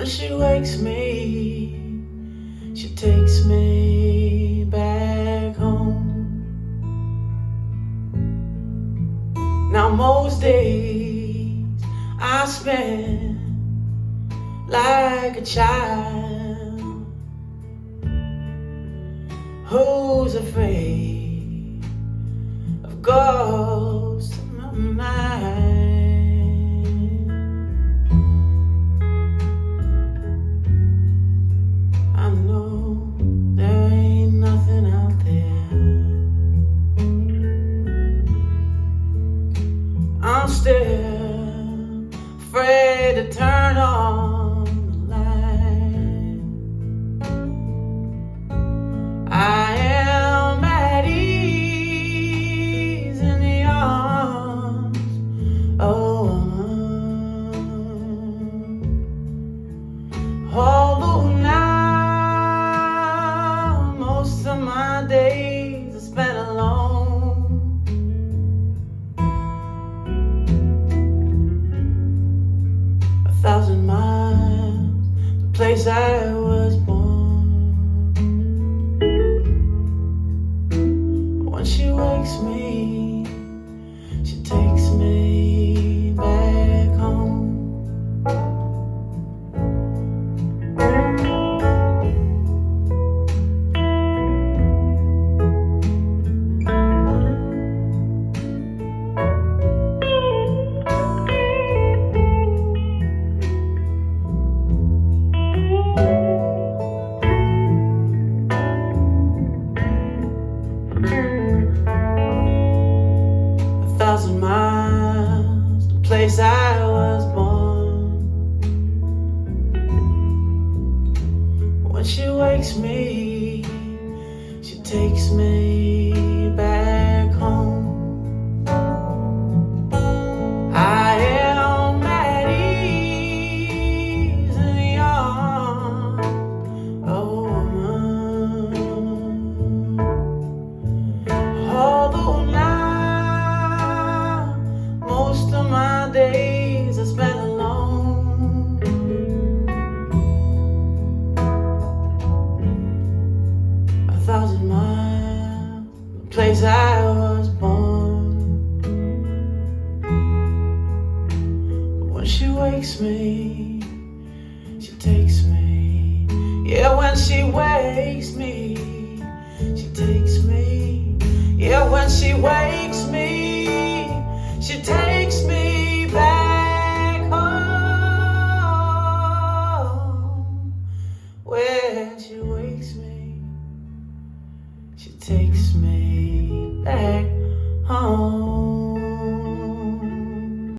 When she wakes me, she takes me back home. Now most days I spend like a child who's afraid of ghosts in my mind. I know there ain't nothing out there. I'm still afraid to turn on the light. I am at ease in the arms of a woman. Although now most of my days are spent alone. Thousand miles, the place I was born. When she wakes me, she takes me back home. 1,000 miles, the place I was born. When she wakes me, she takes me back home. I am at ease in the arms of a woman. Although now most of my days are spent alone. A 1,000 miles, the place I was born. When she wakes me, she takes me. Yeah, when she wakes me, she takes me. Yeah, when she wakes me, she takes me.